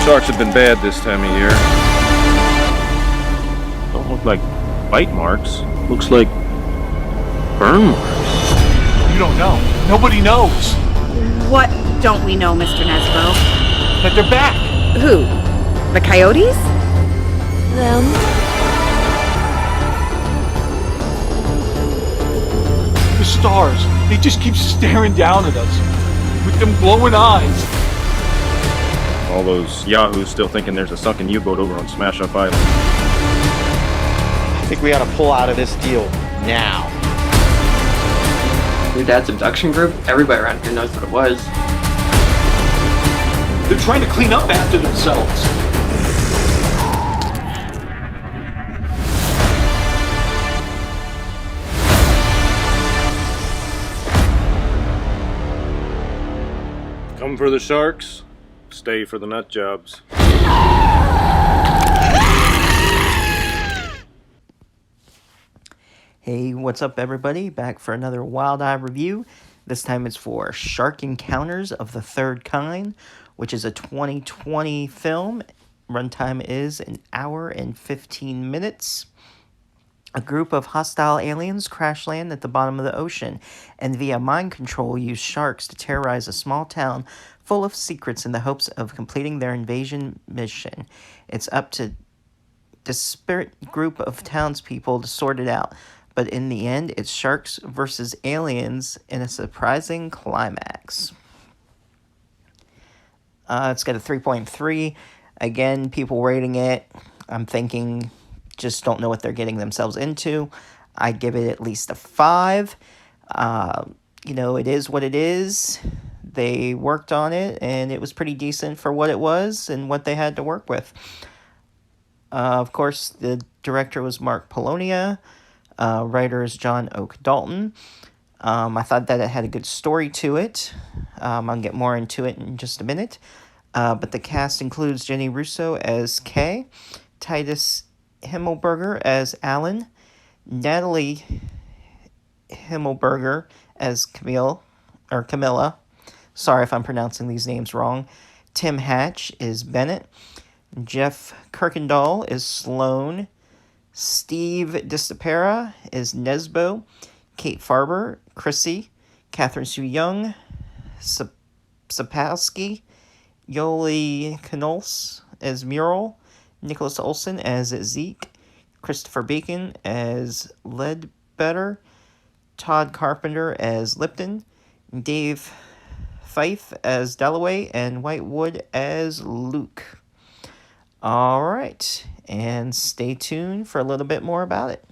Sharks have been bad this time of year. Don't look like bite marks. Looks like burn marks. You don't know. Nobody knows. What don't we know, Mr. Nesbo? That they're back. Who? The coyotes? Them. The stars. They just keep staring down at us with them glowing eyes. All those yahoos still thinking there's a sunken U-boat over on Smash Up Island. I think we gotta pull out of this deal now. Your dad's abduction group? Everybody around here knows what it was. They're trying to clean up after themselves. Come for the sharks, stay for the nut jobs. Hey, what's up everybody? Back for another Wild Eye review. This time it's for Shark Encounters of the Third Kind, which is a 2020 film. Runtime is 1 hour and 15 minutes. A group of hostile aliens crash land at the bottom of the ocean, and via mind control use sharks to terrorize a small town full of secrets in the hopes of completing their invasion mission. It's up to disparate group of townspeople to sort it out, but in the end, it's sharks versus aliens in a surprising climax. It's got a 3.3. Again, people rating it, I'm thinking, just don't know what they're getting themselves into. I give it at least a 5. It is what it is. They worked on it, and it was pretty decent for what it was and what they had to work with. Of course, the director was Mark Polonia. Writer is John Oak Dalton. I thought that it had a good story to it. I'll get more into it in just a minute. But the cast includes Jenny Russo as Kay, Titus Himmelberger as Alan, Natalie Himmelberger as Camilla. Sorry if I'm pronouncing these names wrong. Tim Hatch is Bennett. Jeff Kirkendall is Sloane. Steve DiStapera is Nesbo. Kate Farber, Chrissy. Catherine Sue Young, Sapowski. Yoli Knols as Mural. Nicholas Olson as Zeke. Christopher Bacon as Ledbetter. Todd Carpenter as Lipton. Dave Fife as Dalloway. And Whitewood as Luke. All right, and stay tuned for a little bit more about it.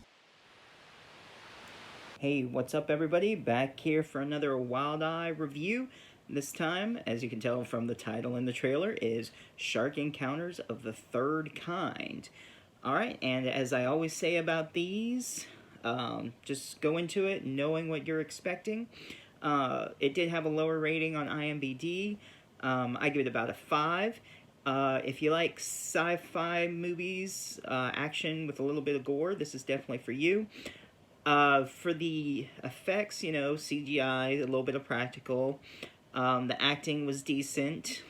Hey, what's up everybody? Back here for another Wild Eye review. This time, as you can tell from the title and the trailer, is Shark Encounters of the Third Kind. All right, and as I always say about these, just go into it knowing what you're expecting. It did have a lower rating on IMDb. I give it about a 5. If you like sci-fi movies, action with a little bit of gore, this is definitely for you. For the effects, CGI, a little bit of practical. The acting was decent.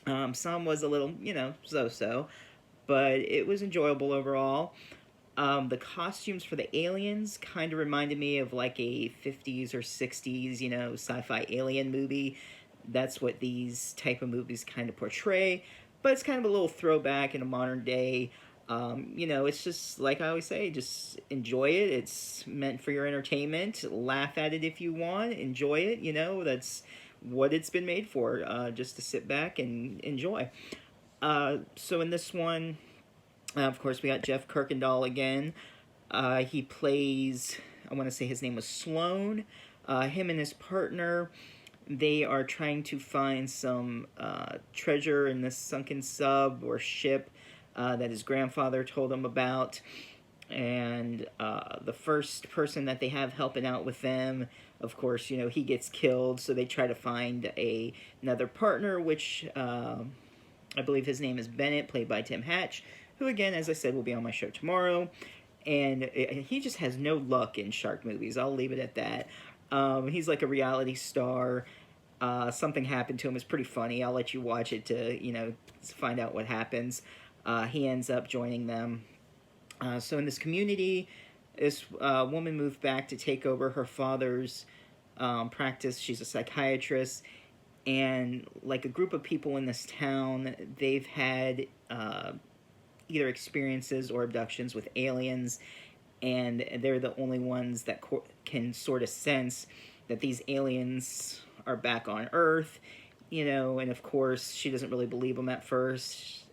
Some was a little, so-so. But it was enjoyable overall. The costumes for the aliens kind of reminded me of like a 50s or 60s, sci-fi alien movie. That's what these type of movies kind of portray, but it's kind of a little throwback in a modern day. It's just, like I always say, just enjoy it. It's meant for your entertainment. Laugh at it if you want. Enjoy it, that's what it's been made for, just to sit back and enjoy. So in this one, of course, we got Jeff Kirkendall again. He plays, I want to say his name was Sloane. Him and his partner, they are trying to find some treasure in this sunken sub or ship that his grandfather told him about. And the first person that they have helping out with them, of course, he gets killed. So they try to find another partner, which I believe his name is Bennett, played by Tim Hatch, who, again, as I said, will be on my show tomorrow. And he just has no luck in shark movies. I'll leave it at that. He's like a reality star. Something happened to him. It's pretty funny. I'll let you watch it to, you know, find out what happens. He ends up joining them. So in this community, this woman moved back to take over her father's practice. She's a psychiatrist. And like a group of people in this town, they've had either experiences or abductions with aliens. And they're the only ones that can sort of sense that these aliens are back on Earth, you know, and of course she doesn't really believe them at first.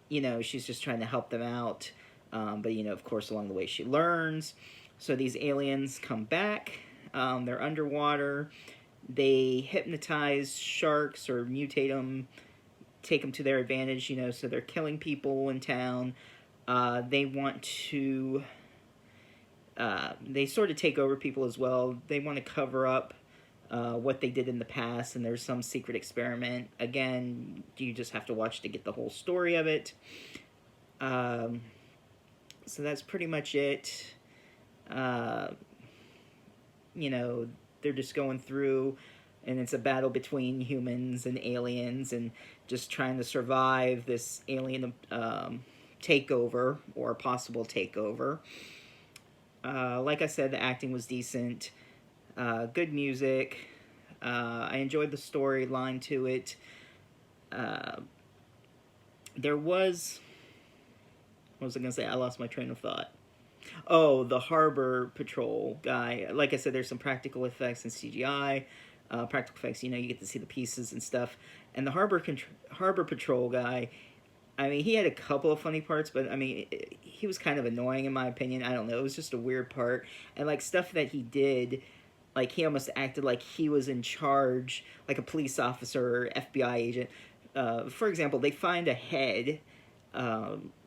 You know, she's just trying to help them out, but you know, of course, along the way she learns. So these aliens come back, they're underwater, they hypnotize sharks or mutate them, take them to their advantage, you know, so they're killing people in town. They want to, they sort of take over people as well. They want to cover up what they did in the past, and there's some secret experiment. Again, you just have to watch to get the whole story of it. So that's pretty much it. You know, they're just going through, and it's a battle between humans and aliens, and just trying to survive this alien takeover, or possible takeover. Like I said, the acting was decent. Good music. I enjoyed the storyline to it. There was... What was I going to say? I lost my train of thought. Oh, the Harbor Patrol guy. Like I said, there's some practical effects and CGI. Practical effects, you know, you get to see the pieces and stuff. And the Harbor Patrol guy, I mean, he had a couple of funny parts, but, I mean, he was kind of annoying in my opinion. I don't know. It was just a weird part. And, like, stuff that he did, like, he almost acted like he was in charge, like a police officer or FBI agent. For example, they find a head,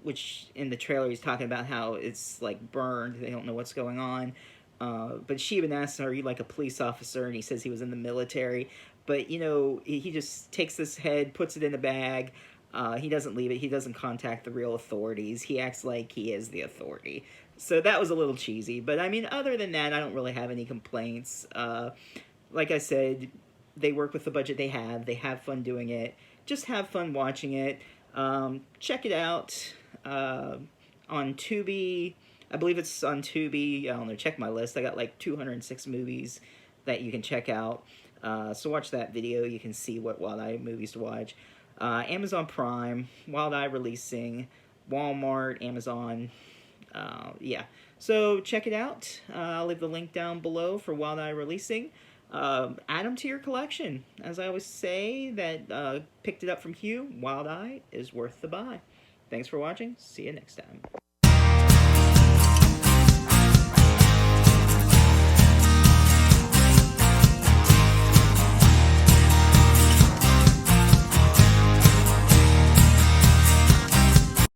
which in the trailer he's talking about how it's, like, burned. They don't know what's going on. But she even asks, are you, like, a police officer? And he says he was in the military. But, you know, he just takes this head, puts it in a bag. He doesn't leave it. He doesn't contact the real authorities. He acts like he is the authority. So that was a little cheesy. But, I mean, other than that, I don't really have any complaints. Like I said, they work with the budget they have. They have fun doing it. Just have fun watching it. Check it out on Tubi. I believe it's on Tubi. I don't know. Check my list. I got like 206 movies that you can check out. So watch that video. You can see what Wild Eye movies to watch. Amazon Prime, Wild Eye releasing, Walmart, Amazon, yeah. So check it out. I'll leave the link down below for Wild Eye releasing. Add them to your collection. As I always say, that picked it up from Hugh, Wild Eye is worth the buy. Thanks for watching. See you next time.